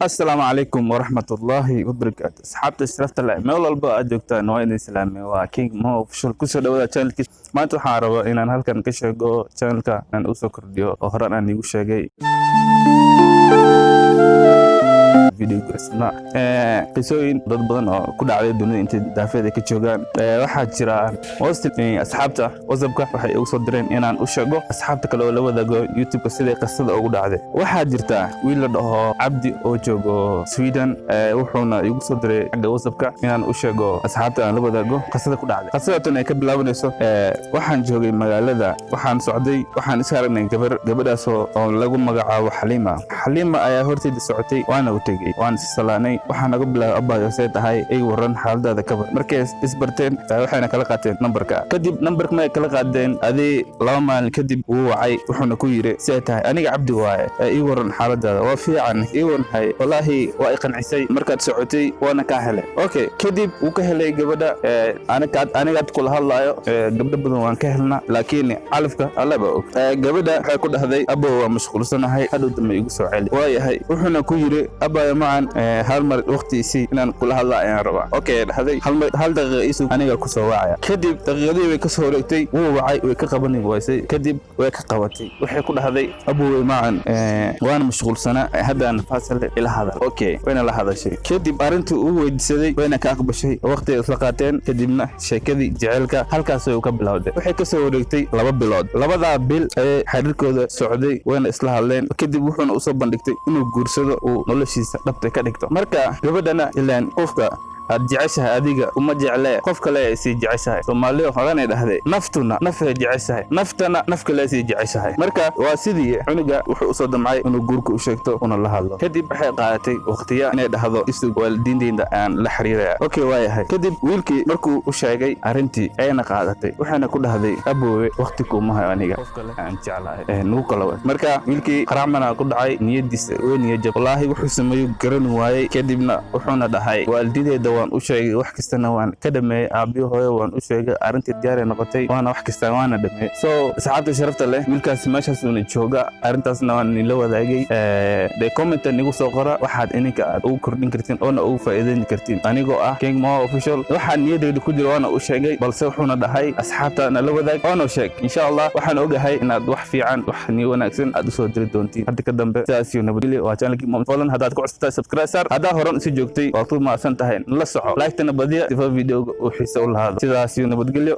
السلام عليكم ورحمة الله وبركاته. أصحابتي شرفت الله مول البا أجوكتا نوين الإسلامي وكينج مو فشل كسر دولة channel ما تحاربوا إن أنا هلكن كشجو channel كان أنا أسكر ديو أهران أنا يوشجي فيديو اسمع قصوين ضد بدن oo ku dhacday dunida inta daafeed ka joogan waxa jira hoostii asxaabta wasabka waxay ugu soo direen inaan u sheego asxaabta kale oo la wadaago YouTube sida qisada ugu dhacday waxa jirta wiil la dhaho Abdi oo joogo Sweden wuxuuna igu soo diray xagga wasabka inaan u sheego asxaabta aan la wadaago qisada ku dhacday qisadatan ay ka bilaabanayso waxaan joogay magaalada waxaan socday waxaan is aragnay gabadhaas oo lagu magacaabo Xaliima ayaa hortayda socotay waana u tagay waan salaanay waxaan naga bilaabay abaayo say tahay ay waran xaaladda ka bar markay isbarteen waxayna kala qaateen numberka kadib numberka ma kala qaadeen adii 2 maalin kadib uu wacay wuxuuna ku yiri say tahay aniga Abdi waaye ay waran xaaladda waa fiican ay waran wallahi waa qancisay markaad socotay waana ka helay okay kadib uu ka helay gabadha aniga kula hadlaayo gabadha badan waan ka helna laakiin calafka alla ba og gabadha waxay ku dhahday abo waa mashquulsanahay hadhow dama igu soo celi waayahay wuxuuna ku yiri abaayo معن هالمر وقتي سي إن كل هلا يعني ربع أوكي هذي هل دقيقة يسوع أنا كسر واعي كذب دقيقة ويكسر وقتي هو واعي ويكقبني بويسي كذب ويكقبتي وحيكون هذي أبوي معن وأنا مشغول سنة هذا أنا فاصل إلى هذا أوكي وين لا هذا الشيء كذب أرنت هو يدسدي وين كأقب شيء وقت إطلاقاتين كذبنا شيء كذي جعلك هل كسر وقبل هذا وحيكسر وقتي لباب بلاد لبذا بيل حركة السعودي وين إصلاح اللين كذب وحنا أصاب بندكتي إنه جورسده ونولشي dhabta ka dhigto marka gabadhana ilaan qofka aad jeceshahay adiga uma jeclee qof kale ay si jeceshahay Soomaaliya horanay dhahday naftuna nafay jeceshahay naftana naf kale si jeceshahay marka waa sidii cunuga wuxuu u soo damcay inuu guurka u sheegto una la hadlo kadib waxay qaadatay waqtiya inay dhahdo isug waalidiinteeda aan la xiriiraya okay waayahay kadib wiilkii markuu u sheegay arintii ayna qaadatay waxaana ku dhahday aboowe waqti kuma hayo aniga qof kale aan jeclahay nugu kala marka wiilkii qaraamana ku dhacay niyadiisa oo niyad jab wallahi wuxuu sameeyay garan waayay kadibna wuxuuna dhahay waalidiinteeda waan u sheegay wax kastana waan ka dhameeyay aabiyo hooyo waan u sheegay arintii diyaar ay noqotay waana wax kasta waana dhameeyay asxaabta sharafta leh wiilkaas meeshaas uu jooga arintaasna waan la wadaagay comment nigu soo qora waxaad ininka aad ugu kordhin kartiin oo ugu faa'iideyn kartiin anigoo ah King Mo official waxaan niyadeyda ku jiro waana u sheegay balse wuxuuna dhahay asxaabta la wadaag waana sheeg insha Allah waxaan ogahay inaad wax fiican wax niyo wanaagsan aad u soo diri doontiin hadda ka dambe taasi nabadgelyo waa channelkii Mo Falan hadaad ku cusubtahay subscribe hadda horan si joogtay waa ku maasan tahay la soco like tana badiya si video oo xiiso u lahaado sidaas iyo nabadgelyo